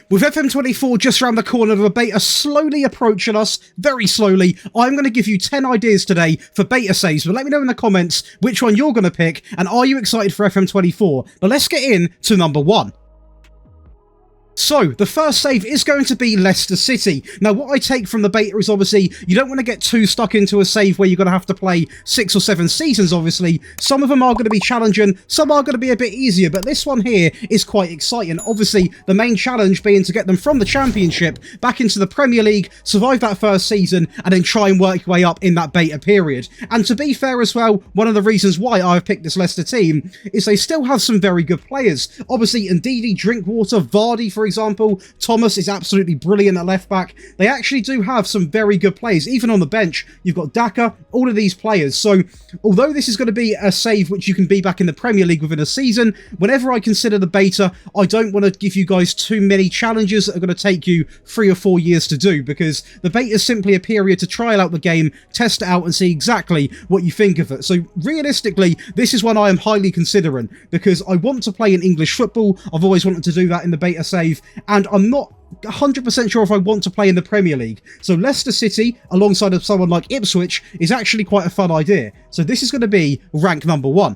With FM24 just around the corner, the beta slowly approaching us, very slowly, I'm going to give you 10 ideas today for beta saves, but let me know in the comments which one you're going to pick, and are you excited for FM24? But let's get in to number 1. So, the first save is going to be Leicester City. Now, what I take from the beta is obviously, you don't want to get too stuck into a save where you're going to have to play 6 or 7 seasons, obviously. Some of them are going to be challenging, some are going to be a bit easier, but this one here is quite exciting. Obviously, the main challenge being to get them from the Championship back into the Premier League, survive that first season, and then try and work your way up in that beta period. And to be fair as well, one of the reasons why I've picked this Leicester team is they still have some very good players. Obviously, Ndidi, Drinkwater, Vardy, for example, Thomas is absolutely brilliant at left back. They actually do have some very good players. Even on the bench, you've got Daka, all of these players. So, although this is going to be a save which you can be back in the Premier League within a season, whenever I consider the beta, I don't want to give you guys too many challenges that are going to take you 3 or 4 years to do, because the beta is simply a period to trial out the game, test it out, and see exactly what you think of it. So, realistically, this is one I am highly considering, because I want to play in English football. I've always wanted to do that in the beta save, and I'm not 100% sure if I want to play in the Premier League. So Leicester City, alongside of someone like Ipswich, is actually quite a fun idea. So this is going to be rank number 1.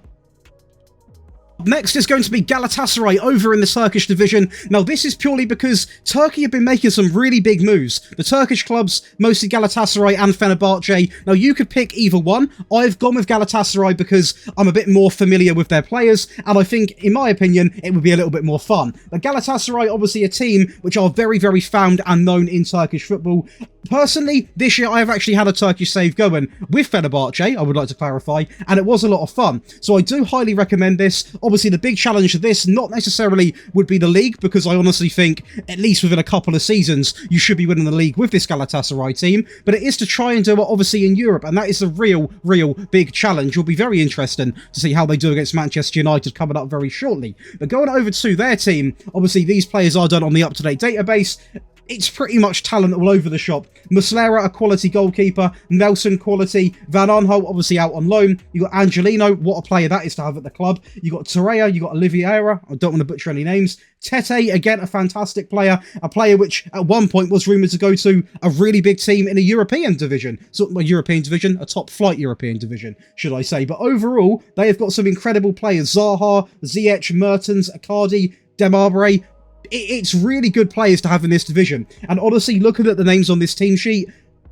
Next is going to be Galatasaray over in the Turkish division. Now, this is purely because Turkey have been making some really big moves. The Turkish clubs, mostly Galatasaray and Fenerbahce. Now, you could pick either one. I've gone with Galatasaray because I'm a bit more familiar with their players, and I think, in my opinion, it would be a little bit more fun. But Galatasaray, obviously a team which are very, very found and known in Turkish football. Personally, this year I have actually had a Turkish save going with Fenerbahce, I would like to clarify, and it was a lot of fun. So I do highly recommend this. Obviously, the big challenge to this not necessarily would be the league, because I honestly think, at least within a couple of seasons, you should be winning the league with this Galatasaray team, but it is to try and do it, obviously, in Europe, and that is a real big challenge. It'll be very interesting to see how they do against Manchester United coming up very shortly. But going over to their team, obviously, these players are done on the up-to-date database. It's pretty much talent all over the shop. Muslera, a quality goalkeeper. Nelson, quality. Van Aanholt, obviously out on loan. You got Angelino, what a player that is to have at the club. You got Torreira, you got Oliveira, I don't want to butcher any names. Tete, again, a fantastic player. A player which, at one point, was rumoured to go to a really big team in a European division. So, a European division, a top-flight European division, should I say. But overall, they have got some incredible players. Zaha, Ziyech, Mertens, Icardi, Demabre. It's really good players to have in this division. And honestly, looking at the names on this team sheet,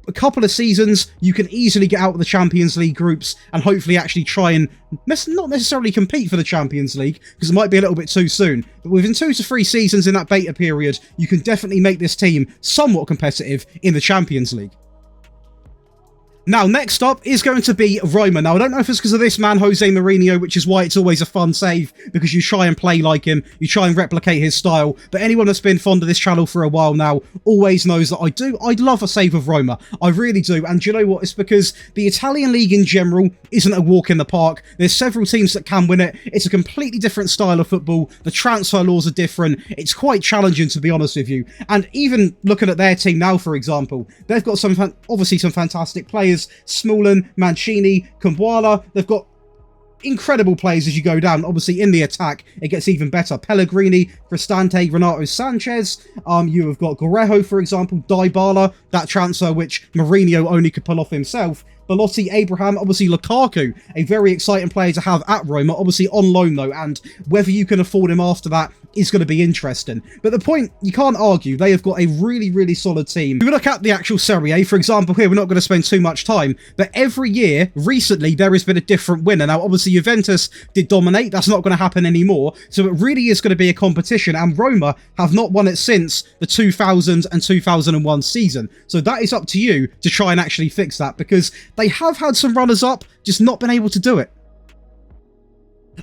a couple of seasons, you can easily get out of the Champions League groups and hopefully actually try and not necessarily compete for the Champions League, because it might be a little bit too soon. But within 2 to 3 seasons in that beta period, you can definitely make this team somewhat competitive in the Champions League. Now, next up is going to be Roma. Now, I don't know if it's because of this man, Jose Mourinho, which is why it's always a fun save, because you try and play like him, you try and replicate his style. But anyone that's been fond of this channel for a while now always knows that I'd love a save of Roma. I really do. And do you know what? It's because the Italian league in general isn't a walk in the park. There's several teams that can win it. It's a completely different style of football. The transfer laws are different. It's quite challenging, to be honest with you. And even looking at their team now, for example, they've got obviously some fantastic players. Smalling, Mancini, Kumbuala. They've got incredible players as you go down. Obviously, in the attack, it gets even better. Pellegrini, Cristante, Renato Sanchez. You have got Guerrejo, for example, Dybala, that transfer which Mourinho only could pull off himself. Belotti, Abraham, obviously Lukaku, a very exciting player to have at Roma, obviously on loan though, and whether you can afford him after that is going to be interesting. But the point, you can't argue, they have got a really solid team. If we look at the actual Serie A, for example, here, we're not going to spend too much time, but every year, recently, there has been a different winner. Now, obviously, Juventus did dominate, that's not going to happen anymore, so it really is going to be a competition, and Roma have not won it since the 2000 and 2001 season. So that is up to you to try and actually fix that, because they have had some runners-up, just not been able to do it.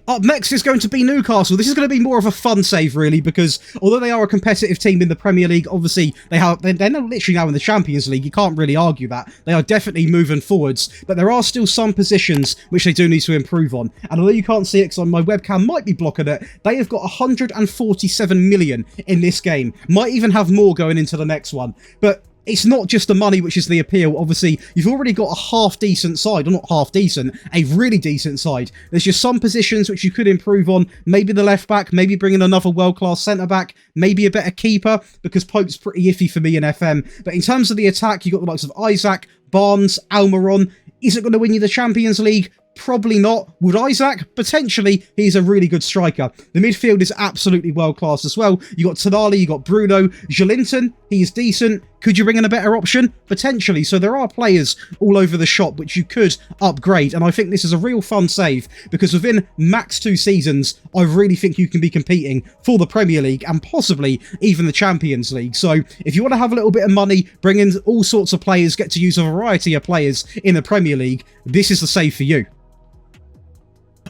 Up next is going to be Newcastle. This is going to be more of a fun save, really, because although they are a competitive team in the Premier League, obviously they're literally now in the Champions League. You can't really argue that. They are definitely moving forwards, but there are still some positions which they do need to improve on. And although you can't see it because my webcam might be blocking it, they have got 147 million in this game. Might even have more going into the next one. But it's not just the money which is the appeal. Obviously, you've already got a half-decent side, or not half-decent, a really decent side. There's just some positions which you could improve on. Maybe the left-back, maybe bring in another world-class centre-back, maybe a better keeper, because Pope's pretty iffy for me in FM. But in terms of the attack, you've got the likes of Isaac, Barnes, Almiron. Is it going to win you the Champions League? Probably not. Would Isaac? Potentially. He's a really good striker. The midfield is absolutely world-class as well. You got Tonali, you got Bruno. Jolinton, he's decent. Could you bring in a better option? Potentially. So there are players all over the shop which you could upgrade, and I think this is a real fun save, because within max 2 seasons, I really think you can be competing for the Premier League and possibly even the Champions League. So if you want to have a little bit of money, bring in all sorts of players, get to use a variety of players in the Premier League, this is the save for you.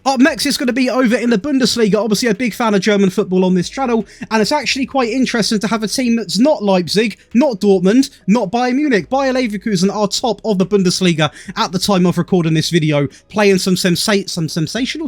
Up next, it's going to be over in the Bundesliga. Obviously, a big fan of German football on this channel, and it's actually quite interesting to have a team that's not Leipzig, not Dortmund, not Bayern Munich. Bayer Leverkusen are top of the Bundesliga at the time of recording this video, playing some sensational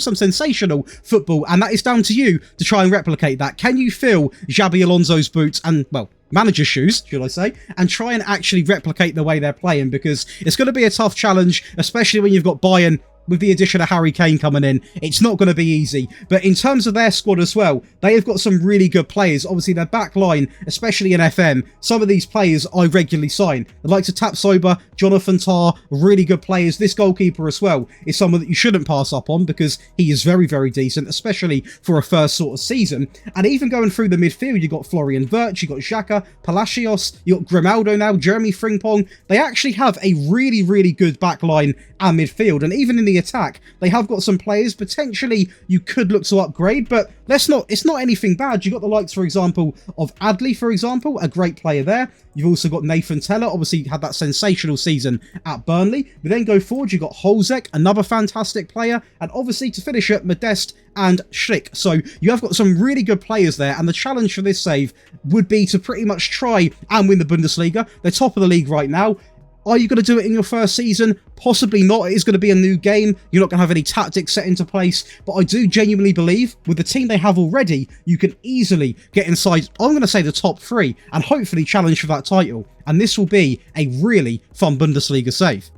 football, and that is down to you to try and replicate that. Can you fill Xabi Alonso's boots and, well, manager's shoes, should I say, and try and actually replicate the way they're playing, because it's going to be a tough challenge, especially when you've got Bayern with the addition of Harry Kane coming in. It's not going to be easy. But in terms of their squad as well, they have got some really good players. Obviously, their back line, especially in FM, some of these players I regularly sign. The likes of Tapsoba, Jonathan Tah, really good players. This goalkeeper as well is someone that you shouldn't pass up on, because he is very, very decent, especially for a first sort of season. And even going through the midfield, you've got Florian Wirtz, you've got Xhaka, Palacios, you've got Grimaldo now, Jeremy Frimpong. They actually have a really, really good back line and midfield. And even in the attack, they have got some players potentially you could look to upgrade, but it's not anything bad. You've got the likes, for example, of Adley, for example, a great player there. You've also got Nathan Teller, obviously had that sensational season at Burnley. We then go forward, you've got Holzek, another fantastic player, and obviously to finish it, Modeste and Schlick. So you have got some really good players there, and the challenge for this save would be to pretty much try and win the Bundesliga. They're top of the league right now. Are you going to do it in your first season? Possibly not. It is going to be a new game. You're not going to have any tactics set into place. But I do genuinely believe with the team they have already, you can easily get inside, I'm going to say, the top 3 and hopefully challenge for that title. And this will be a really fun Bundesliga save.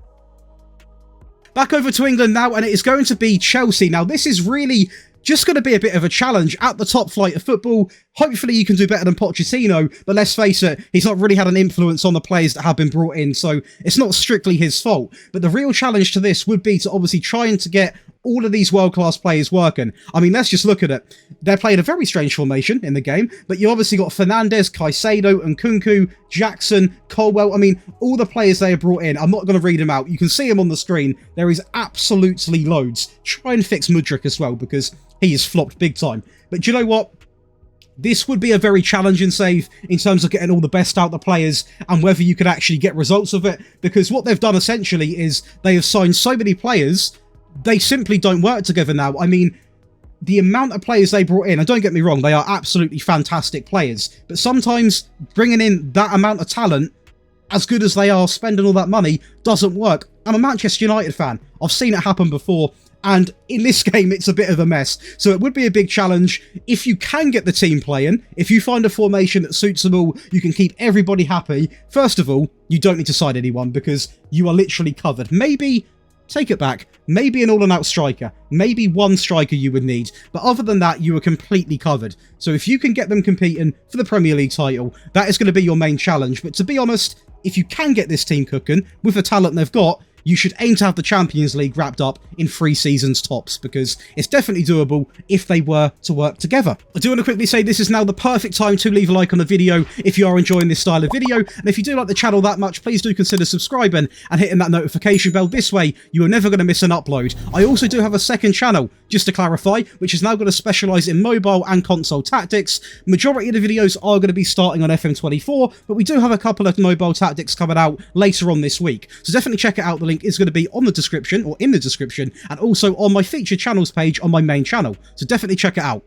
Back over to England now, and it is going to be Chelsea. Now, this is really just going to be a bit of a challenge at the top flight of football. Hopefully you can do better than Pochettino, but let's face it, he's not really had an influence on the players that have been brought in, so it's not strictly his fault. But the real challenge to this would be to obviously trying to get all of these world-class players working. I mean, let's just look at it. They're playing a very strange formation in the game, but you obviously got Fernandes, Caicedo, and Nkunku, Jackson, Colwell. I mean, all the players they have brought in, I'm not going to read them out. You can see them on the screen. There is absolutely loads. Try and fix Mudryk as well, because he has flopped big time. But do you know what? This would be a very challenging save in terms of getting all the best out of the players and whether you could actually get results of it, because what they've done essentially is they have signed so many players, they simply don't work together now. I mean, the amount of players they brought in, and don't get me wrong, they are absolutely fantastic players, but sometimes bringing in that amount of talent, as good as they are, spending all that money, doesn't work. I'm a Manchester United fan. I've seen it happen before, and in this game, it's a bit of a mess. So it would be a big challenge. If you can get the team playing, if you find a formation that suits them all, you can keep everybody happy. First of all, you don't need to sign anyone because you are literally covered. Maybe, take it back, maybe an all-and-out striker. Maybe one striker you would need. But other than that, you are completely covered. So if you can get them competing for the Premier League title, that is going to be your main challenge. But to be honest, if you can get this team cooking with the talent they've got, you should aim to have the Champions League wrapped up in 3 seasons tops, because it's definitely doable if they were to work together. I do want to quickly say this is now the perfect time to leave a like on the video if you are enjoying this style of video, and if you do like the channel that much, please do consider subscribing and hitting that notification bell. This way, you are never going to miss an upload. I also do have a second channel, just to clarify, which is now going to specialise in mobile and console tactics. Majority of the videos are going to be starting on FM24, but we do have a couple of mobile tactics coming out later on this week, so definitely check it out. The link is going to be on the description, or in the description, and also on my featured channels page on my main channel, so definitely check it out.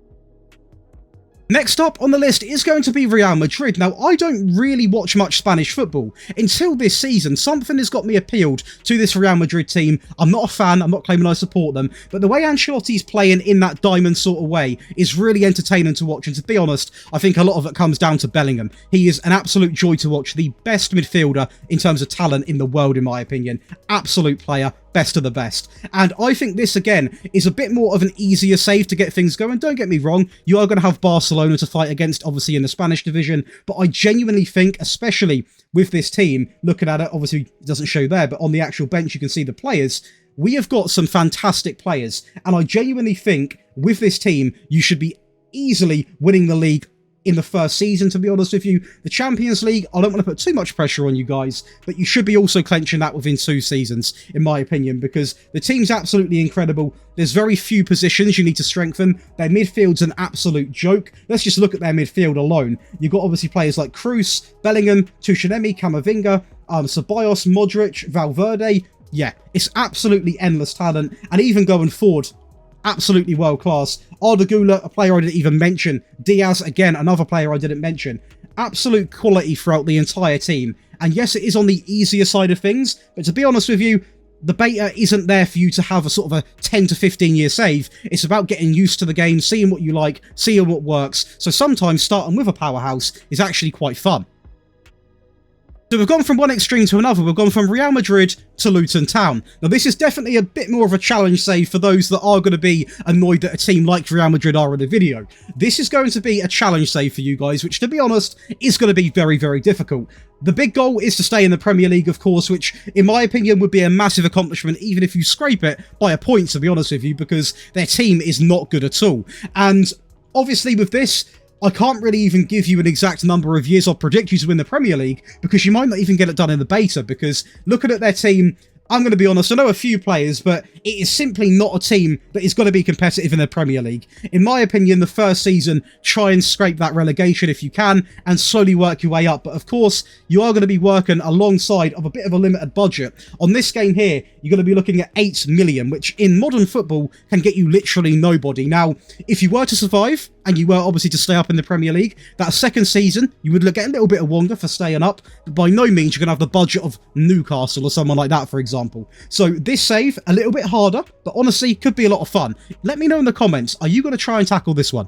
Next up on the list is going to be Real Madrid. Now, I don't really watch much Spanish football. Until this season, something has got me appealed to this Real Madrid team. I'm not a fan, I'm not claiming I support them, but the way Ancelotti's playing in that diamond sort of way is really entertaining to watch, and to be honest, I think a lot of it comes down to Bellingham. He is an absolute joy to watch, the best midfielder in terms of talent in the world, in my opinion. Absolute player. Best of the best. And I think this, again, is a bit more of an easier save to get things going. Don't get me wrong, you are going to have Barcelona to fight against, obviously, in the Spanish division, but I genuinely think, especially with this team, looking at it, obviously it doesn't show there, but on the actual bench you can see the players, we have got some fantastic players, and I genuinely think, with this team, you should be easily winning the league in the first season, to be honest with you. The Champions League, I don't want to put too much pressure on you guys, but you should be also clenching that within 2 seasons, in my opinion, because the team's absolutely incredible. There's very few positions you need to strengthen. Their midfield's an absolute joke. Let's just look at their midfield alone. You've got obviously players like Cruz, Bellingham, Tuchel, Camavinga, Ceballos, Modric, Valverde. Yeah, it's absolutely endless talent, and even going forward, absolutely world class. Arda Güler, a player I didn't even mention. Diaz, again, another player I didn't mention. Absolute quality throughout the entire team. And yes, it is on the easier side of things, but to be honest with you, the beta isn't there for you to have a sort of a 10 to 15 year save. It's about getting used to the game, seeing what you like, seeing what works. So sometimes starting with a powerhouse is actually quite fun. So we've gone from one extreme to another. We've gone from Real Madrid to Luton Town. Now, this is definitely a bit more of a challenge save for those that are going to be annoyed that a team like Real Madrid are in the video. This is going to be a challenge save for you guys, which, to be honest, is going to be very, very difficult. The big goal is to stay in the Premier League, of course, which, in my opinion, would be a massive accomplishment, even if you scrape it by a point, to be honest with you, because their team is not good at all. And obviously with this, I can't really even give you an exact number of years I'll predict you to win the Premier League, because you might not even get it done in the beta, because looking at their team, I'm going to be honest, I know a few players, but it is simply not a team that is going to be competitive in the Premier League. In my opinion, the first season, try and scrape that relegation if you can, and slowly work your way up. But of course, you are going to be working alongside of a bit of a limited budget. On this game here, you're going to be looking at 8 million, which in modern football can get you literally nobody. Now, if you were to survive, and you were obviously to stay up in the Premier League, that second season, you would get a little bit of Wonga for staying up, but by no means you're going to have the budget of Newcastle or someone like that, for example. So this save, a little bit harder, but honestly, could be a lot of fun. Let me know in the comments, are you going to try and tackle this one?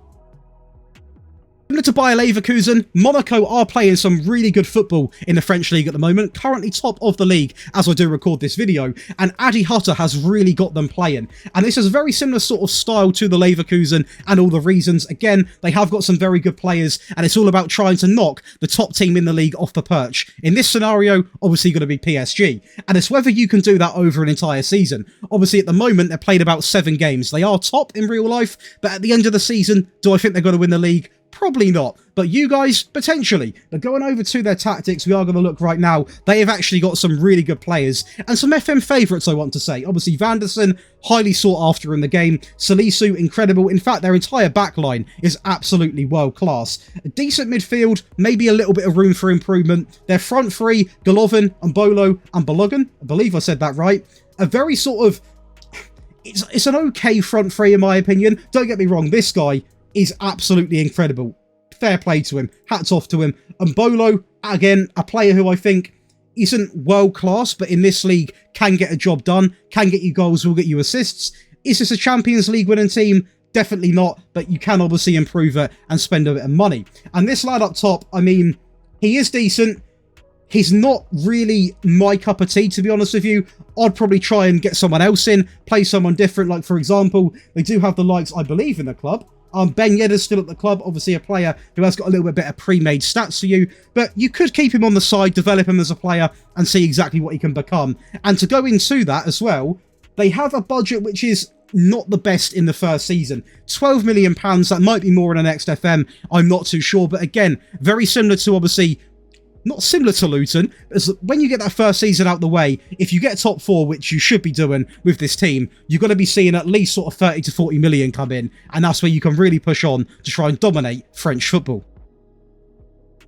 Similar to Bayer Leverkusen, Monaco are playing some really good football in the French league at the moment, currently top of the league as I do record this video, and Adi Hutter has really got them playing. And this is a very similar sort of style to the Leverkusen and all the reasons. Again, they have got some very good players, and it's all about trying to knock the top team in the league off the perch. In this scenario, obviously going to be PSG, and it's whether you can do that over an entire season. Obviously, at the moment, they've played about 7 games. They are top in real life, but at the end of the season, do I think they're going to win the league? Probably not, but you guys, potentially. But going over to their tactics, we are going to look right now. They have actually got some really good players, and some FM favourites, I want to say. Obviously, Vanderson, highly sought after in the game. Salisu, incredible. In fact, their entire backline is absolutely world-class. A decent midfield, maybe a little bit of room for improvement. Their front three, Golovin, Mbolo, and Balogun. I believe I said that right. A very sort of... It's an okay front three, in my opinion. Don't get me wrong, this guy is absolutely incredible. Fair play to him. Hats off to him. And Bolo, again, a player who I think isn't world-class, but in this league can get a job done, can get you goals, will get you assists. Is this a Champions League winning team? Definitely not, but you can obviously improve it and spend a bit of money. And this lad up top, I mean, he is decent. He's not really my cup of tea, to be honest with you. I'd probably try and get someone else in, play someone different. Like, for example, they do have the likes, I believe, in the club. Ben Yedder's still at the club, obviously a player who has got a little bit better pre-made stats for you, but you could keep him on the side, develop him as a player, and see exactly what he can become. And to go into that as well, they have a budget which is not the best in the first season. £12 million, that might be more in the next FM, I'm not too sure, but again, very similar to, obviously, not similar to Luton, as when you get that first season out the way, if you get top 4, which you should be doing with this team, you're going to be seeing at least sort of 30 to 40 million come in, and that's where you can really push on to try and dominate French football.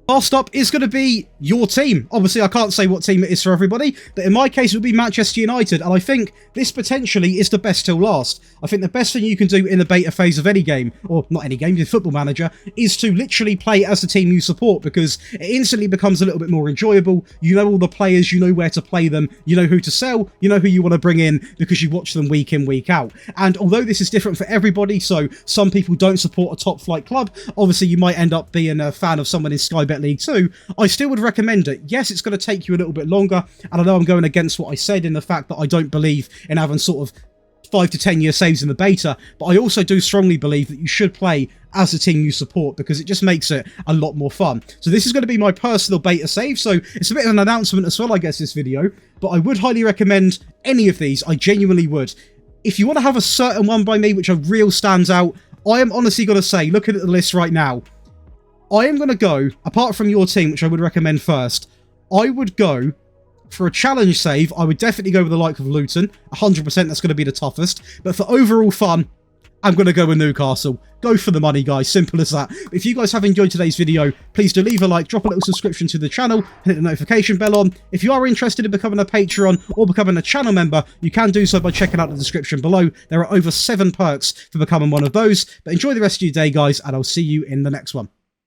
Last up is going to be your team. Obviously, I can't say what team it is for everybody, but in my case, it would be Manchester United, and I think this potentially is the best till last. I think the best thing you can do in the beta phase of any game, or not any game, the Football Manager, is to literally play as the team you support, because it instantly becomes a little bit more enjoyable. You know all the players, you know where to play them, you know who to sell, you know who you want to bring in, because you watch them week in, week out. And although this is different for everybody, so some people don't support a top-flight club, obviously you might end up being a fan of someone in Sky Bet League 2, I still would recommend it. Yes, it's going to take you a little bit longer, and I know I'm going against what I said in the fact that I don't believe in having sort of 5 to 10 year saves in the beta, but I also do strongly believe that you should play as the team you support, because it just makes it a lot more fun. So this is going to be my personal beta save, so it's a bit of an announcement as well, I guess, this video, but I would highly recommend any of these. I genuinely would. If you want to have a certain one by me, which a real stands out, I am honestly going to say, looking at the list right now, I am going to go, apart from your team, which I would recommend first, I would go for a challenge save. I would definitely go with the like of Luton. 100% that's going to be the toughest. But for overall fun, I'm going to go with Newcastle. Go for the money, guys. Simple as that. If you guys have enjoyed today's video, please do leave a like, drop a little subscription to the channel, and hit the notification bell on. If you are interested in becoming a Patreon or becoming a channel member, you can do so by checking out the description below. There are over 7 perks for becoming one of those. But enjoy the rest of your day, guys, and I'll see you in the next one.